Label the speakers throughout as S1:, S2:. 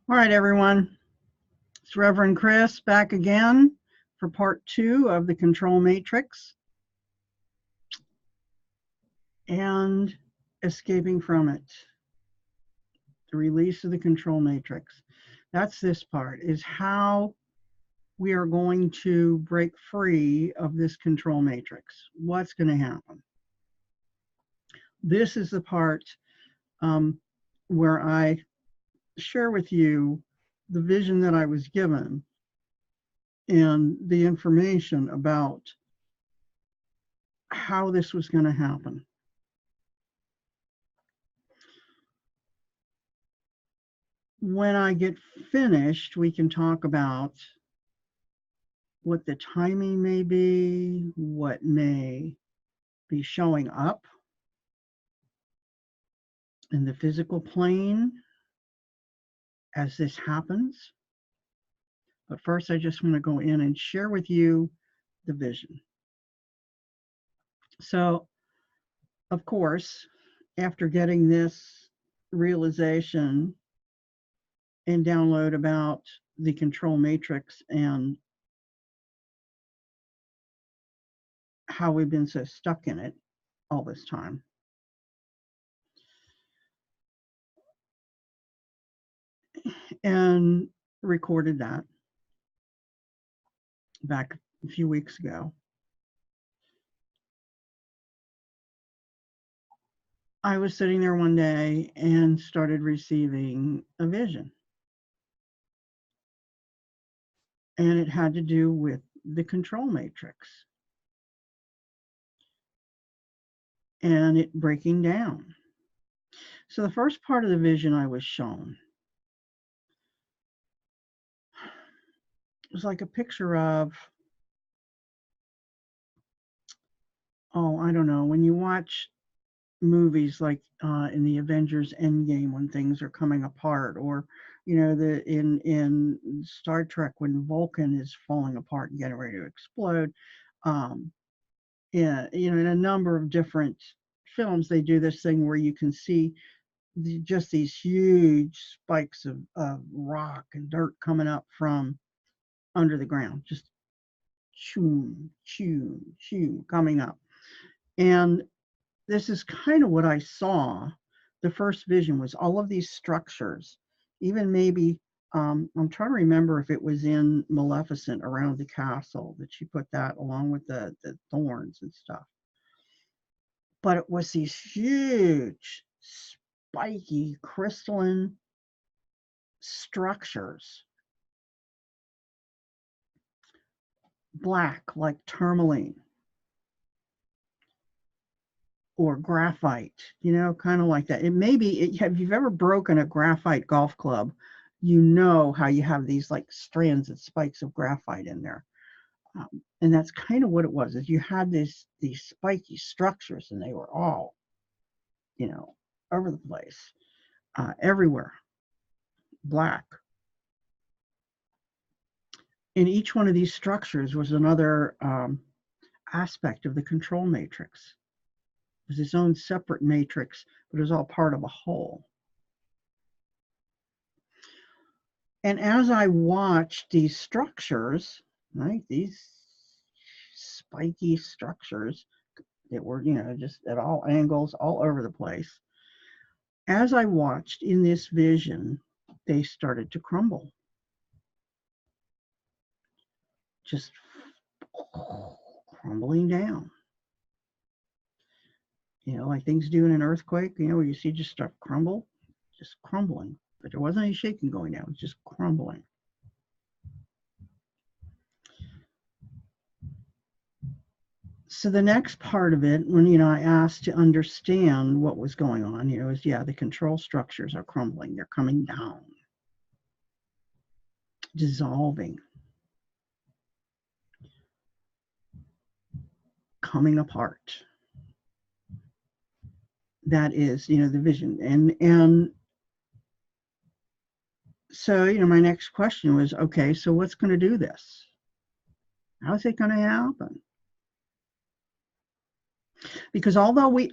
S1: All right, everyone. It's Reverend Chris back again for part 2 of the control matrix and escaping from it. The release of the control matrix. That's this part, is how we are going to break free of this control matrix. What's going to happen? This is the part where I share with you the vision that I was given and the information about how this was going to happen. When I get finished, we can talk about what the timing may be, what may be showing up in the physical plane as this happens. But first, I just want to go in and share with you the vision. So, of course, after getting this realization and download about the control matrix and how we've been so stuck in it all this time, and recorded that back a few weeks ago, I was sitting there one day and started receiving a vision. And it had to do with the control matrix and it breaking down. So the first part of the vision I was shown was like a picture of, oh, I don't know, when you watch movies like in the Avengers Endgame when things are coming apart, or you know, in Star Trek when Vulcan is falling apart and getting ready to explode. Yeah, you know, in a number of different films, they do this thing where you can see just these huge spikes of rock and dirt coming up from under the ground, just choo, choo, choo, coming up. And this is kind of what I saw. The first vision was all of these structures, even maybe, I'm trying to remember if it was in Maleficent around the castle that she put that along with the thorns and stuff. But it was these huge, spiky, crystalline structures, black like tourmaline or graphite, you know, kind of like that. It may be, have you ever broken a graphite golf club? You know how you have these like strands and spikes of graphite in there. And that's kind of what it was, is you had these spiky structures and they were all, you know, over the place, everywhere, black. In each one of these structures was another aspect of the control matrix. It was its own separate matrix, but it was all part of a whole. And as I watched these structures, right, these spiky structures that were, you know, just at all angles, all over the place, as I watched in this vision, they started to crumble. Just crumbling down. You know, like things do in an earthquake, you know, where you see just stuff crumble, just crumbling. But there wasn't any shaking going down, it was just crumbling. So the next part of it, when, you know, I asked to understand what was going on, you know, is, yeah, the control structures are crumbling, they're coming down, dissolving, coming apart. That is, you know, the vision. And so, you know, my next question was, okay, so what's going to do this? How's it going to happen? Because although we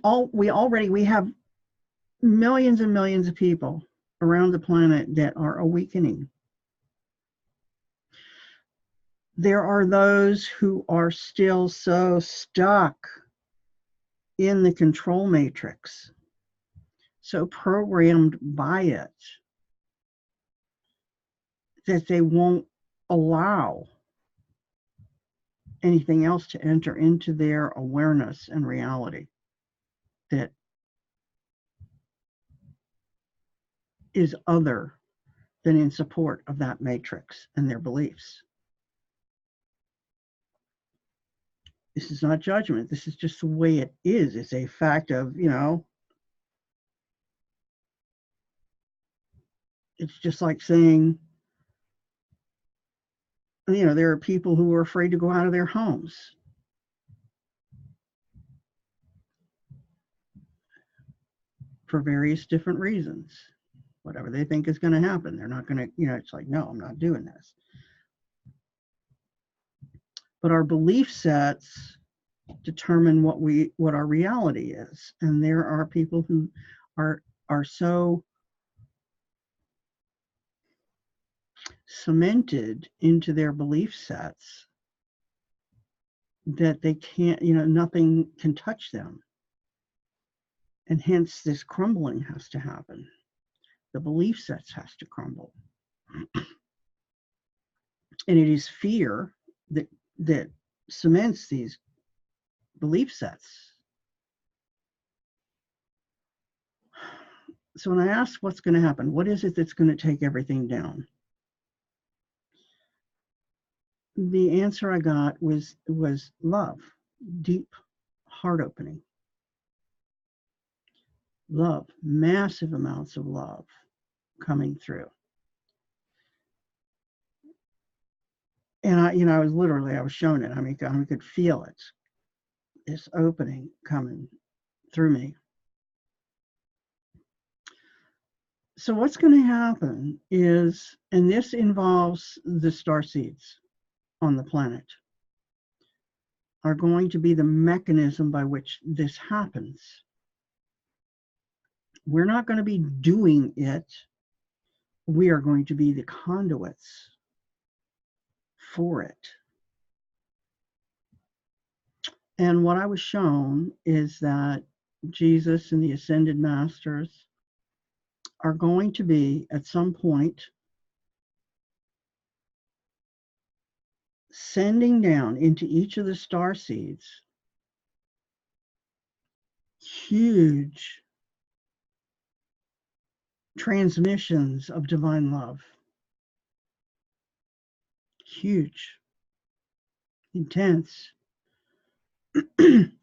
S1: have millions and millions of people around the planet that are awakening. There are those who are still so stuck in the control matrix, so programmed by it, that they won't allow anything else to enter into their awareness and reality that is other than in support of that matrix and their beliefs. This is not judgment. This is just the way it is. It's a fact of, it's just like saying, there are people who are afraid to go out of their homes. For various different reasons. Whatever they think is going to happen. They're not going to, it's like, no, I'm not doing this. But our belief sets determine what our reality is. And there are people who are so cemented into their belief sets that they can't, nothing can touch them. And hence this crumbling has to happen. The belief sets has to crumble. And it is fear that cements these belief sets. So when I asked what's going to happen, what is it that's going to take everything down? The answer I got was love, deep heart opening. Love, massive amounts of love coming through. And I was shown it. I could feel it, this opening coming through me. So what's going to happen is, and this involves the starseeds on the planet, are going to be the mechanism by which this happens. We're not going to be doing it. We are going to be the conduits for it. And what I was shown is that Jesus and the ascended masters are going to be, at some point, sending down into each of the starseeds huge transmissions of divine love. Huge, intense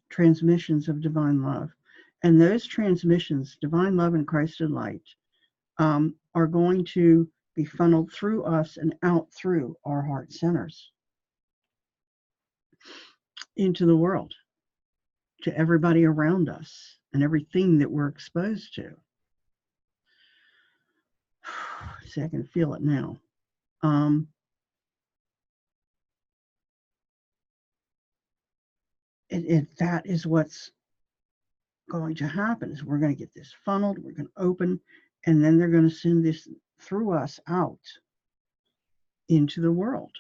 S1: transmissions of divine love. And those transmissions, divine love and Christed light, are going to be funneled through us and out through our heart centers into the world, to everybody around us and everything that we're exposed to. See, I can feel it now. That is what's going to happen, is we're going to get this funneled, we're going to open, and then they're going to send this through us out into the world.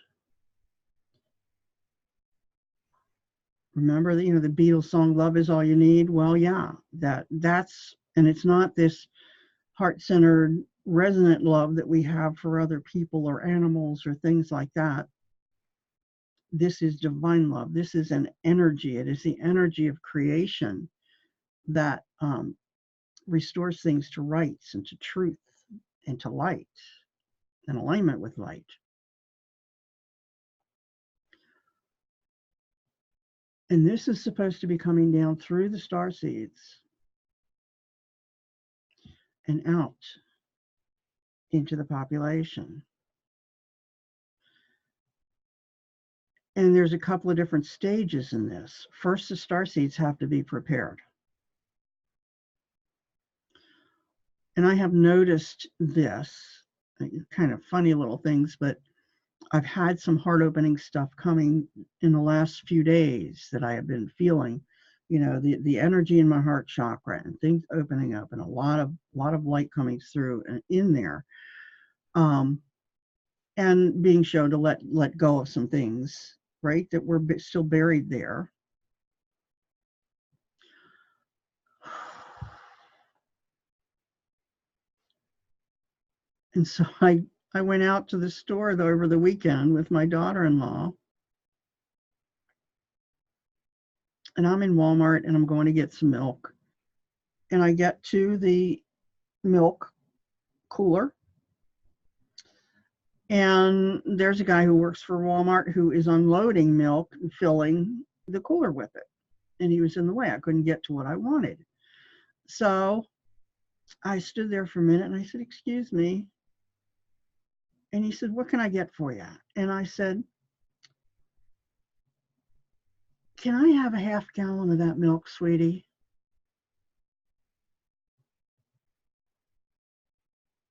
S1: Remember the Beatles song, Love Is All You Need? Well, yeah, that's, and it's not this heart-centered, resonant love that we have for other people or animals or things like that. This is divine love. This is an energy. It is the energy of creation that restores things to rights and to truth and to light and alignment with light. And this is supposed to be coming down through the starseeds and out into the population. And there's a couple of different stages in this. First, the starseeds have to be prepared. And I have noticed this, kind of funny little things, but I've had some heart-opening stuff coming in the last few days that I have been feeling you know, the energy in my heart chakra and things opening up and a lot of light coming through and in there. And being shown to let go of some things, right, that were still buried there. And so I went out to the store over the weekend with my daughter-in-law. And I'm in Walmart and I'm going to get some milk. And I get to the milk cooler. And there's a guy who works for Walmart who is unloading milk and filling the cooler with it. And he was in the way. I couldn't get to what I wanted. So I stood there for a minute and I said, "Excuse me." And he said, "What can I get for you?" And I said, "Can I have a half gallon of that milk, sweetie?"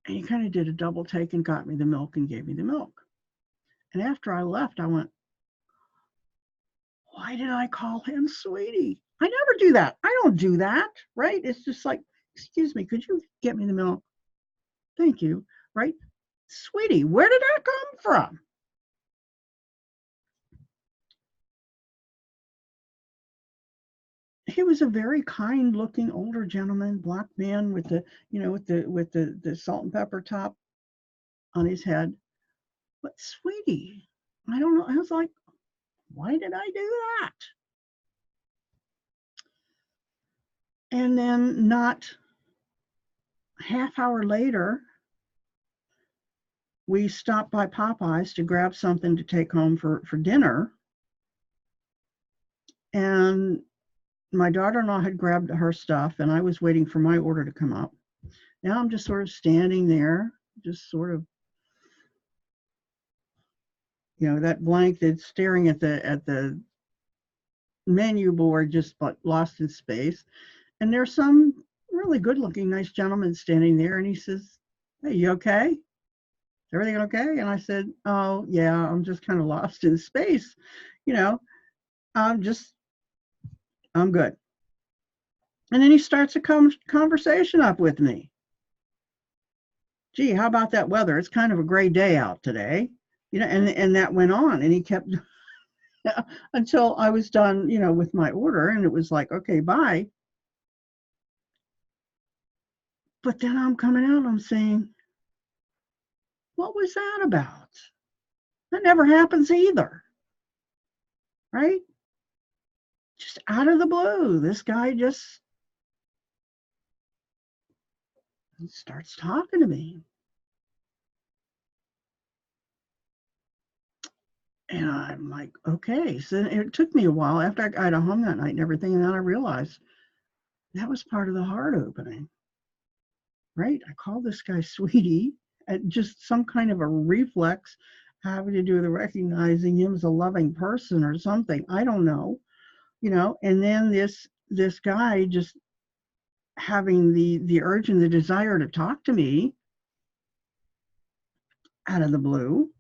S1: And he kind of did a double take and got me the milk and gave me the milk. And after I left, I went, why did I call him sweetie? I never do that. I don't do that, right? It's just like, "Excuse me, could you get me the milk?" "Thank you," right? Sweetie, where did that come from? He was a very kind looking older gentleman, black man with the, you know, with the salt and pepper top on his head. But sweetie, I don't know. I was like, why did I do that? And then not half hour later, we stopped by Popeyes to grab something to take home for dinner. And my daughter-in-law had grabbed her stuff and I was waiting for my order to come up. Now I'm just sort of standing there, just sort of, you know, that blank that's staring at the menu board, just but lost in space. And there's some really good looking, nice gentleman standing there. And he says, "Hey, you okay? Is everything okay?" And I said, "Oh yeah, I'm just kind of lost in space. You know, I'm good." And then he starts a conversation up with me. "Gee, how about that weather? It's kind of a gray day out today." You know, and that went on, and he kept until I was done, you know, with my order, and it was like, "Okay, bye." But then I'm coming out, I'm saying, what was that about? That never happens either, right? Just out of the blue, this guy just starts talking to me. And I'm like, okay. So it took me a while after I got home that night and everything. And then I realized that was part of the heart opening, right? I called this guy sweetie at just some kind of a reflex having to do with recognizing him as a loving person or something. I don't know, you know, and then this guy just having the urge and the desire to talk to me out of the blue.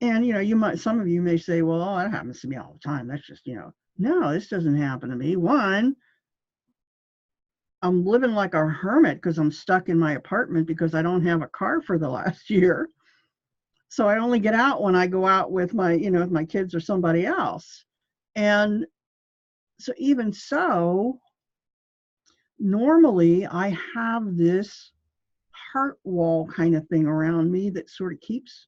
S1: And, you know, some of you may say, well, oh, that happens to me all the time. That's just, you know, no, this doesn't happen to me. One, I'm living like a hermit because I'm stuck in my apartment because I don't have a car for the last year. So I only get out when I go out with my, you know, with my kids or somebody else. And so even so, normally I have this heart wall kind of thing around me that sort of keeps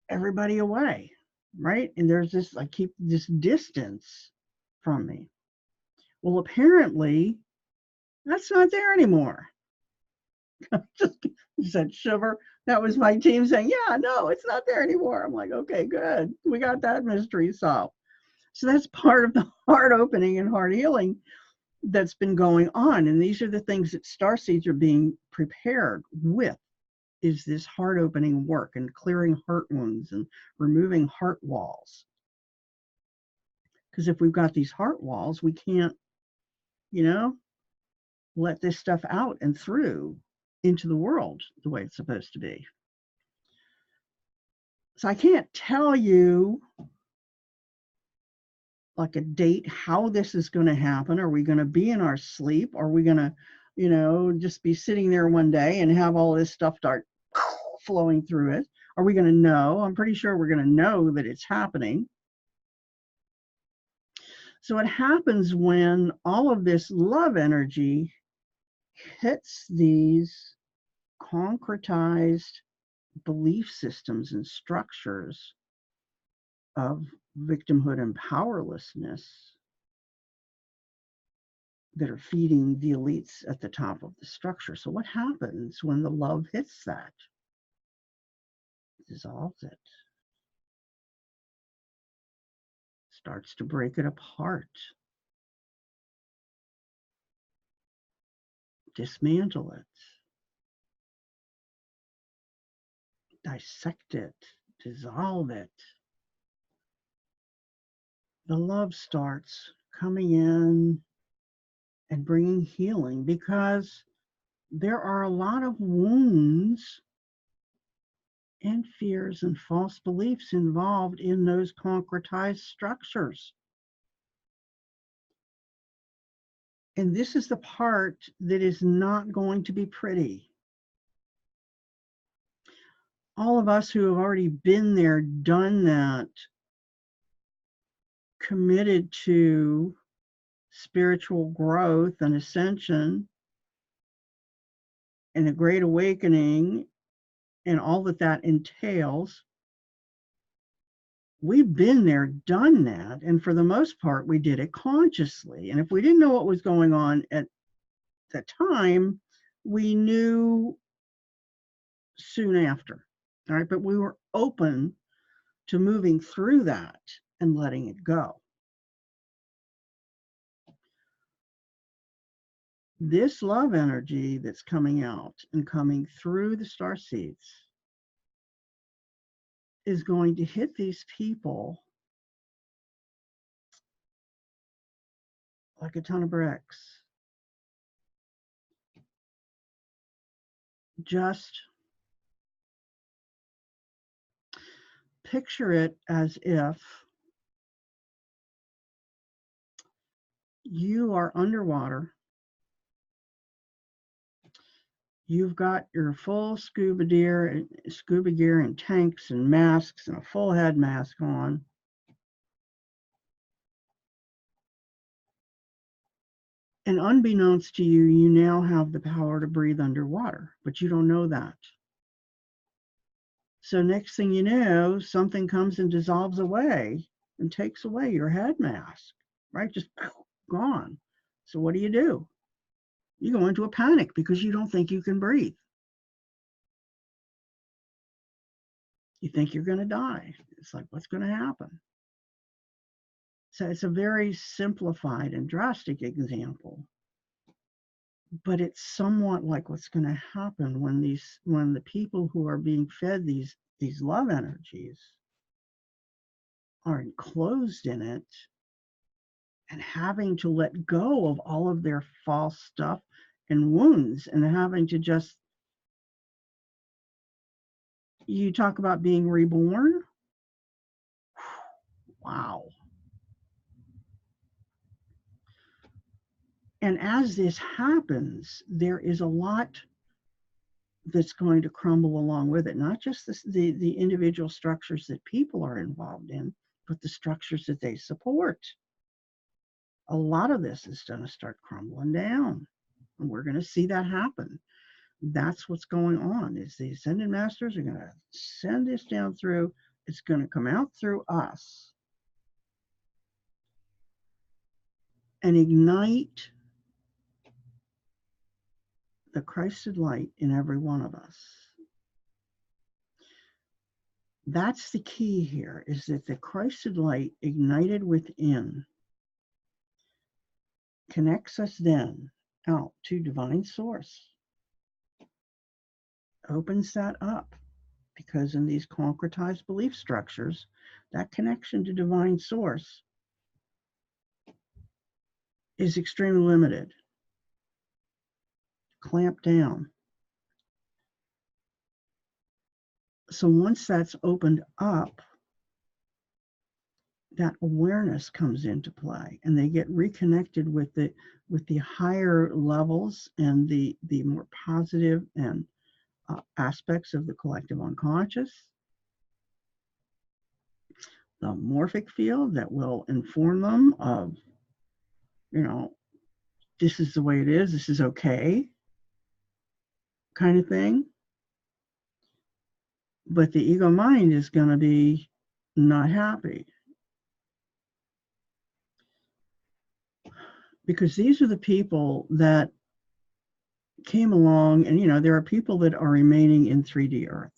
S1: everybody away, right? And there's this, I keep this distance from me. Well, apparently that's not there anymore. Just said shiver. That was my team saying, yeah, no, it's not there anymore. I'm like, okay, good. We got that mystery solved. So that's part of the heart opening and heart healing that's been going on. And these are the things that starseeds are being prepared with, is this heart opening work and clearing heart wounds and removing heart walls. Because if we've got these heart walls, we can't, you know, let this stuff out and through into the world the way it's supposed to be. So I can't tell you like a date how this is going to happen. Are we going to be in our sleep? Are we going to, just be sitting there one day and have all this stuff start flowing through it? Are we going to know? I'm pretty sure we're going to know that it's happening. So what happens when all of this love energy hits these concretized belief systems and structures of victimhood and powerlessness that are feeding the elites at the top of the structure? So what happens when the love hits that? Dissolves it. Starts to break it apart. Dismantle it. Dissect it. Dissolve it. The love starts coming in and bringing healing, because there are a lot of wounds and fears and false beliefs involved in those concretized structures. And this is the part that is not going to be pretty. All of us who have already been there, done that, committed to spiritual growth and ascension and a great awakening and all that that entails, we've been there, done that. And for the most part, we did it consciously. And if we didn't know what was going on at the time, we knew soon after. All right, but we were open to moving through that and letting it go. This love energy that's coming out and coming through the star seeds is going to hit these people like a ton of bricks. Just picture it as if you are underwater. You've got your full scuba gear and tanks and masks and a full head mask on. And unbeknownst to you, you now have the power to breathe underwater, but you don't know that. So next thing you know, something comes and dissolves away and takes away your head mask, right? Just gone. So what do? You go into a panic because you don't think you can breathe. You think you're going to die. It's like, what's going to happen? So it's a very simplified and drastic example, but it's somewhat like what's going to happen when the people who are being fed these love energies are enclosed in it and having to let go of all of their false stuff and wounds, and having to just, you talk about being reborn. Wow. And as this happens, there is a lot that's going to crumble along with it, not just the individual structures that people are involved in, but the structures that they support. A lot of this is going to start crumbling down, and we're going to see that happen. That's what's going on, is the Ascended Masters are going to send this down through. It's going to come out through us and ignite the Christed light in every one of us. That's the key here, is that the Christed light ignited within connects us then out to divine source, opens that up, because in these concretized belief structures, that connection to divine source is extremely limited, clamped down. So once that's opened up, that awareness comes into play, and they get reconnected with the higher levels and the more positive and aspects of the collective unconscious, the morphic field that will inform them of, this is the way it is, this is okay, kind of thing. But the ego mind is going to be not happy. Because these are the people that came along, and there are people that are remaining in 3D Earth.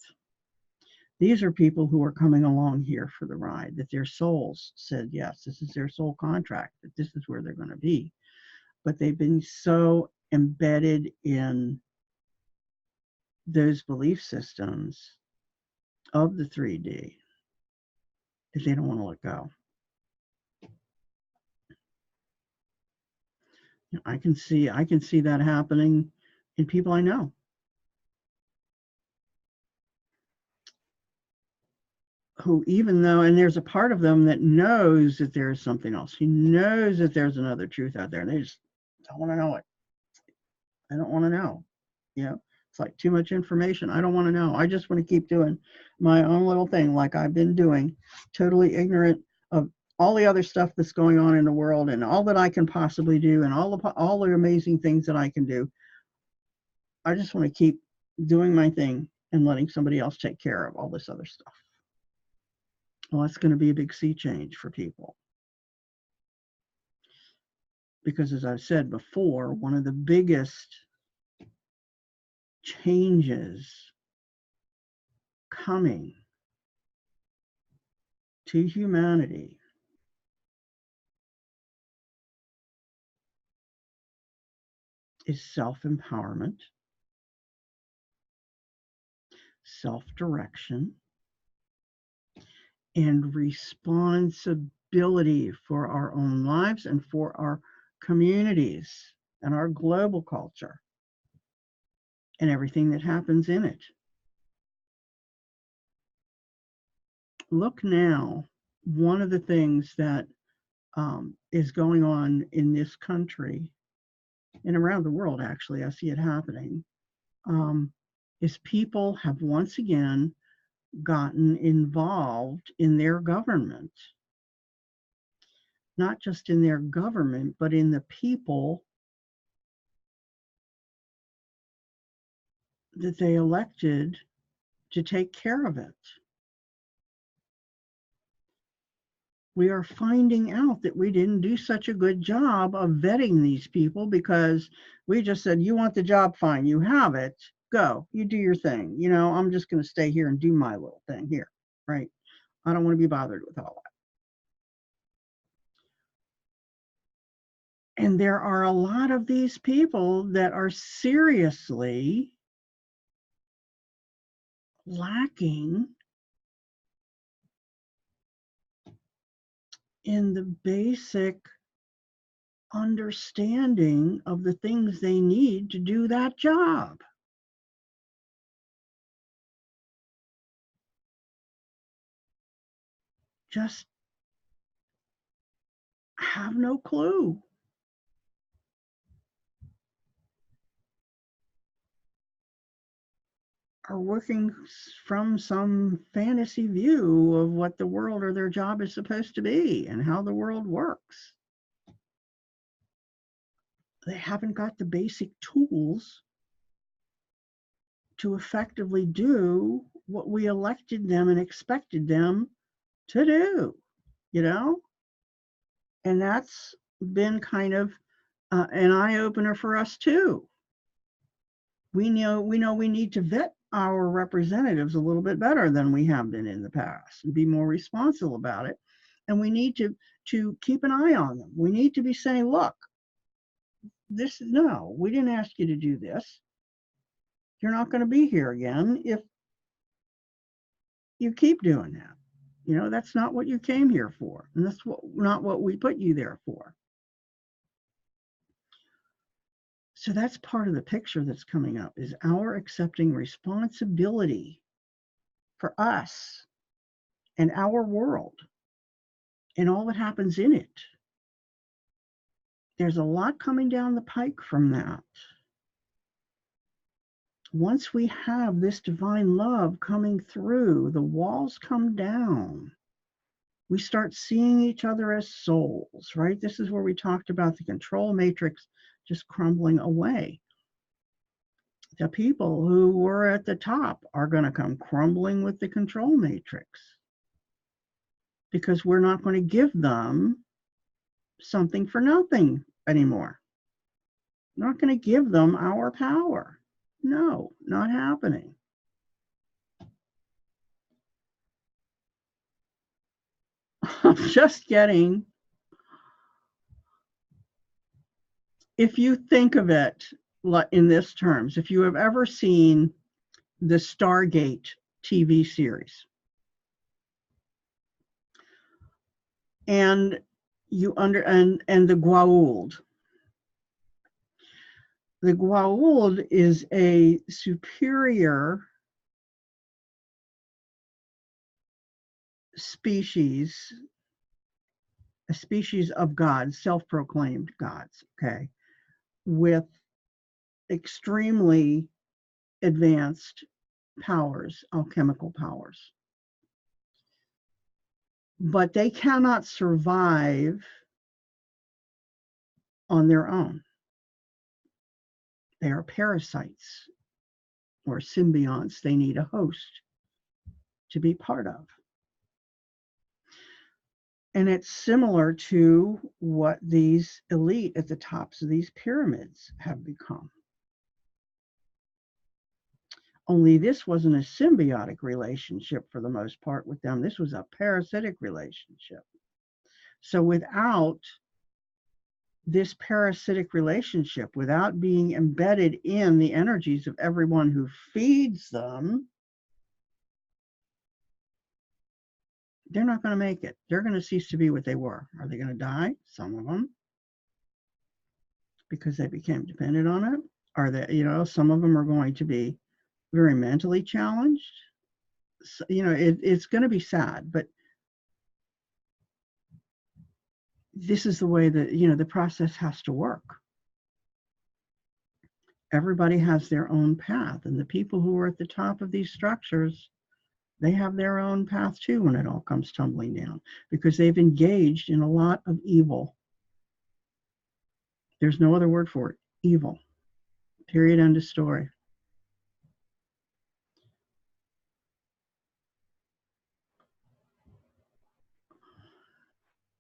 S1: These are people who are coming along here for the ride, that their souls said, yes, this is their soul contract, that this is where they're going to be. But they've been so embedded in those belief systems of the 3D that they don't want to let go. I can see that happening in people I know. Who, even though, and there's a part of them that knows that there's something else. He knows that there's another truth out there, and they just don't want to know it. I don't want to know. It's like too much information. I don't want to know. I just want to keep doing my own little thing like I've been doing, totally ignorant of all the other stuff that's going on in the world and all that I can possibly do and all the amazing things that I can do. I just want to keep doing my thing and letting somebody else take care of all this other stuff. Well, that's going to be a big sea change for people. Because as I've said before, one of the biggest changes coming to humanity is self-empowerment, self-direction, and responsibility for our own lives and for our communities and our global culture and everything that happens in it. Look now, one of the things that is going on in this country and around the world, actually, I see it happening, is people have once again gotten involved in their government. Not just in their government, but in the people that they elected to take care of it. We are finding out that we didn't do such a good job of vetting these people because we just said, you want the job, fine, you have it, go, you do your thing. I'm just going to stay here and do my little thing here, right? I don't want to be bothered with all that. And there are a lot of these people that are seriously lacking in the basic understanding of the things they need to do that job. Just have no clue. Are working from some fantasy view of what the world or their job is supposed to be and how the world works. They haven't got the basic tools to effectively do what we elected them and expected them to do, And that's been kind of an eye-opener for us too. We know we need to vet our representatives a little bit better than we have been in the past and be more responsible about it. And we need to keep an eye on them. We need to be saying, look, no, we didn't ask you to do this. You're not going to be here again if you keep doing that. That's not what you came here for. And that's not what we put you there for. So that's part of the picture that's coming up, is our accepting responsibility for us and our world and all that happens in it. There's a lot coming down the pike from that. Once we have this divine love coming through, the walls come down. We start seeing each other as souls, right? This is where we talked about the control matrix just crumbling away. The people who were at the top are going to come crumbling with the control matrix, because we're not going to give them something for nothing anymore. We're not going to give them our power. No, not happening. I'm just getting, if you think of it in this terms, if you have ever seen the Stargate TV series, and you and the Goa'uld. The Goa'uld is a superior species, a species of gods, self-proclaimed gods, okay, with extremely advanced powers, alchemical powers. But they cannot survive on their own. They are parasites or symbionts. They need a host to be part of. And it's similar to what these elite at the tops of these pyramids have become. Only this wasn't a symbiotic relationship for the most part with them. This was a parasitic relationship. So without this parasitic relationship, without being embedded in the energies of everyone who feeds them, they're not going to make it. They're going to cease to be what they were. Are they going to die? Some of them, because they became dependent on it. Are they, some of them are going to be very mentally challenged. So, it's going to be sad, but this is the way that, the process has to work. Everybody has their own path, and the people who are at the top of these structures, they have their own path too when it all comes tumbling down, because they've engaged in a lot of evil. There's no other word for it. Evil. Period. End of story.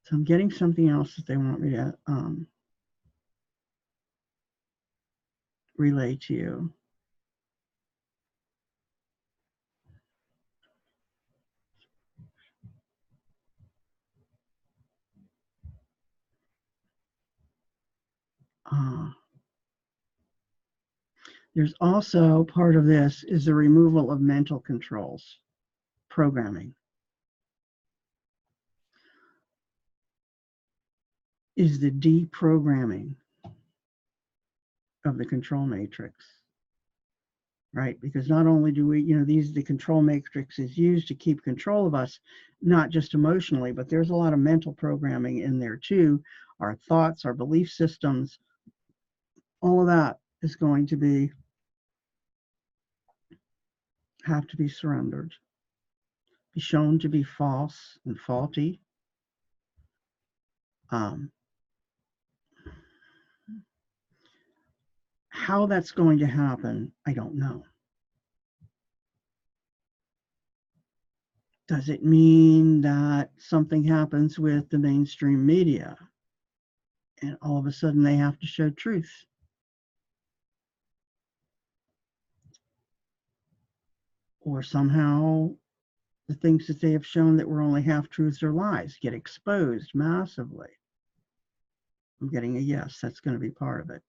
S1: So I'm getting something else that they want me to relay to you. There's also part of this is the removal of mental controls, programming. Is the deprogramming of the control matrix, right? Because not only do we, the control matrix is used to keep control of us, not just emotionally, but there's a lot of mental programming in there too. Our thoughts, our belief systems, all of that is going to have to be surrendered, be shown to be false and faulty. How that's going to happen, I don't know. Does it mean that something happens with the mainstream media and all of a sudden they have to show truth? Or somehow the things that they have shown that were only half-truths or lies get exposed massively? I'm getting a yes, that's going to be part of it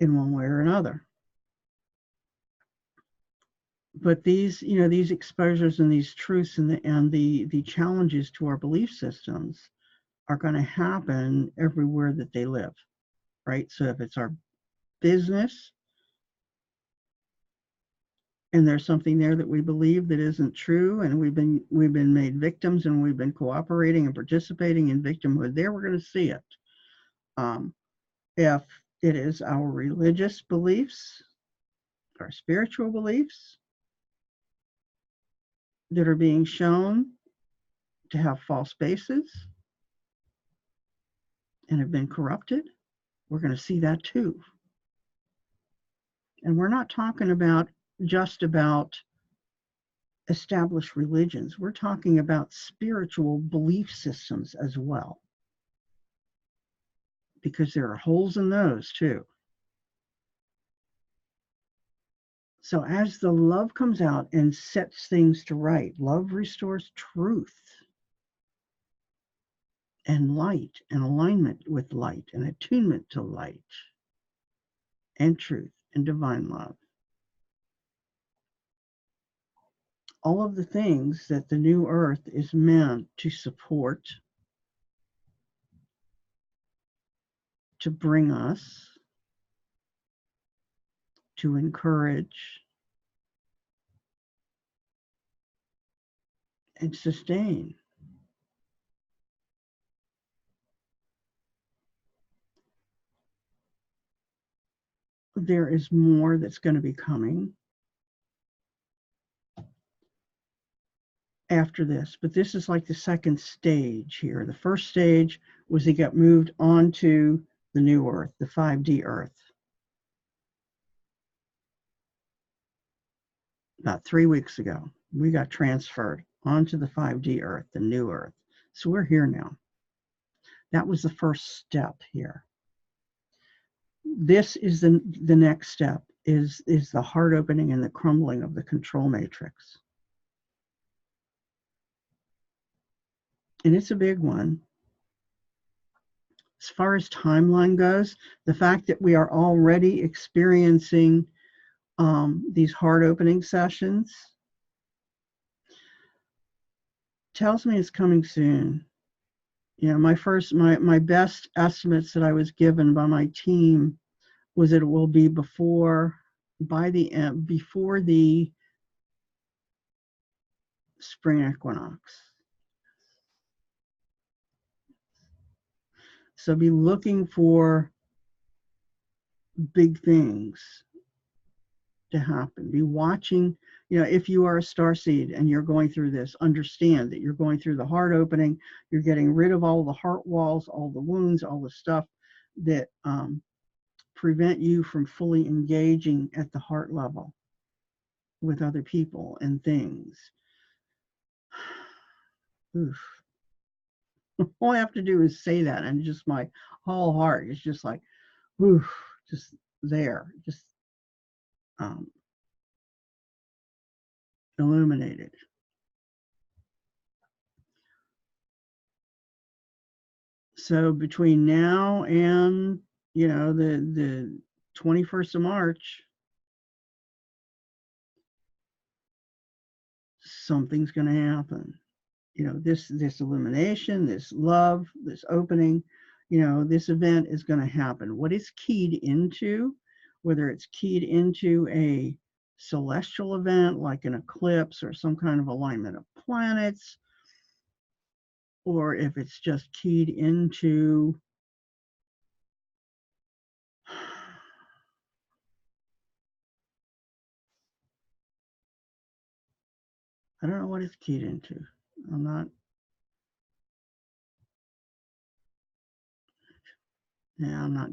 S1: in one way or another. But these, these exposures and these truths and the challenges to our belief systems are going to happen everywhere that they live, right? So if it's our business, and there's something there that we believe that isn't true, and we've been made victims, and we've been cooperating and participating in victimhood there, we're going to see it. If it is our religious beliefs, our spiritual beliefs that are being shown to have false bases and have been corrupted, we're going to see that too. And we're not talking about just about established religions. We're talking about spiritual belief systems as well, because there are holes in those too. So as the love comes out and sets things to right, love restores truth and light and alignment with light and attunement to light and truth and divine love. All of the things that the new earth is meant to support, to bring us, to encourage, and sustain. There is more that's going to be coming after this, but this is like the second stage here. The first stage was he got moved onto the new earth, the 5D earth, about 3 weeks ago. We got transferred onto the 5D earth, the new earth. So we're here now. That was the first step here. This is the next step, is the heart opening and the crumbling of the control matrix. And it's a big one. As far as timeline goes, the fact that we are already experiencing these heart opening sessions tells me it's coming soon. You know, my best estimates that I was given by my team was that it will be before the spring equinox. So be looking for big things to happen. Be watching, you know, if you are a starseed and you're going through this, understand that you're going through the heart opening. You're getting rid of all the heart walls, all the wounds, all the stuff that prevent you from fully engaging at the heart level with other people and things. Oof. All I have to do is say that, and just my whole heart is just like, oof, just there, just illuminated. So between now and, you know, the 21st of March, something's going to happen. You know, this illumination, this love, this opening, you know, this event is going to happen. What it's keyed into, whether it's keyed into a celestial event like an eclipse or some kind of alignment of planets, or if it's just keyed into I don't know what it's keyed into. I'm not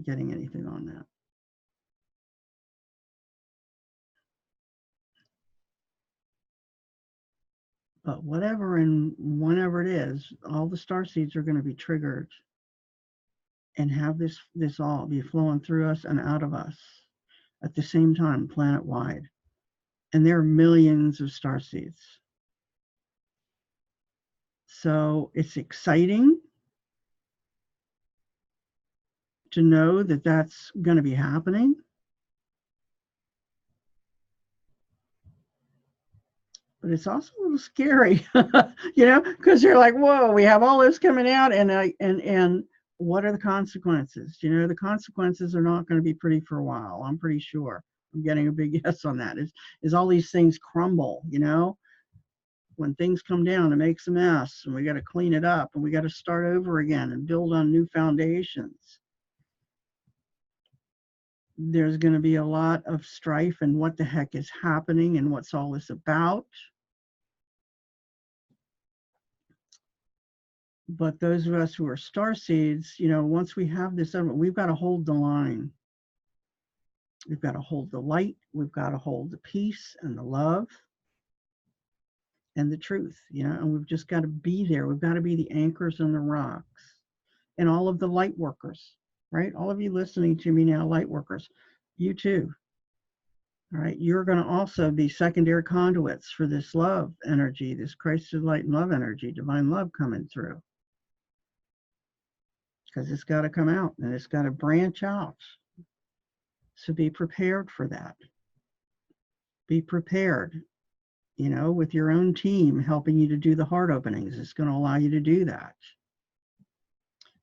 S1: getting anything on that. But whatever and whenever it is, all the star seeds are going to be triggered and have this all be flowing through us and out of us at the same time, planet-wide. And there are millions of star seeds. So it's exciting to know that that's going to be happening. But it's also a little scary, you know, because you're like, whoa, we have all this coming out, and what are the consequences? You know, the consequences are not going to be pretty for a while. I'm pretty sure. I'm getting a big yes on that. Is all these things crumble, you know? When things come down, it makes a mess, and we got to clean it up, and we got to start over again and build on new foundations. There's going to be a lot of strife and what the heck is happening and what's all this about. But those of us who are starseeds, you know, once we have this, we've got to hold the line. We've got to hold the light. We've got to hold the peace and the love and the truth, you know, and we've just got to be there. We've got to be the anchors on the rocks, and all of the light workers, right? All of you listening to me now, light workers, you too. All right, you're going to also be secondary conduits for this love energy, this Christ light and love energy, divine love coming through. Because it's got to come out and it's got to branch out. So be prepared for that. Be prepared, you know, with your own team helping you to do the heart openings. It's going to allow you to do that.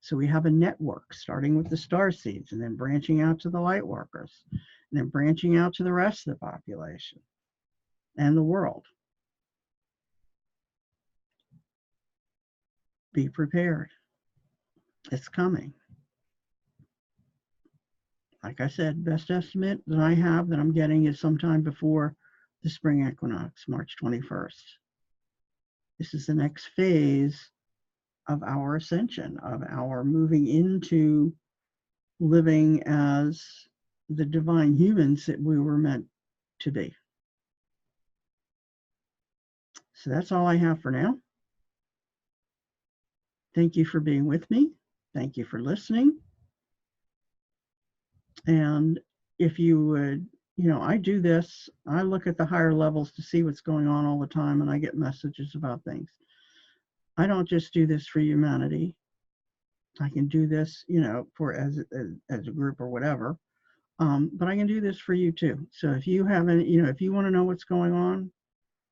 S1: So we have a network starting with the starseeds and then branching out to the light workers and then branching out to the rest of the population and the world. Be prepared. It's coming. Like I said, best estimate that I have that I'm getting is sometime before the spring equinox, March 21st. This is the next phase of our ascension, of our moving into living as the divine humans that we were meant to be. So that's all I have for now. Thank you for being with me. Thank you for listening. And if you would, you know, I do this, I look at the higher levels to see what's going on all the time, and I get messages about things. I don't just do this for humanity. I can do this, you know, for as a group or whatever, but I can do this for you too. So if you have any, you know, if you want to know what's going on,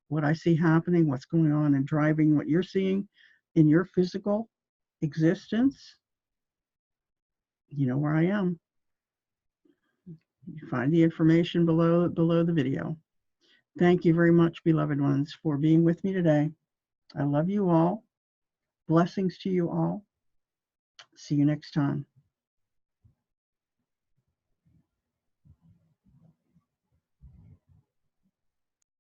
S1: what I see happening, what's going on and driving what you're seeing in your physical existence, you know where I am. You find the information below the video. Thank you very much, beloved ones, for being with me today. I love you all. Blessings to you all. See you next time.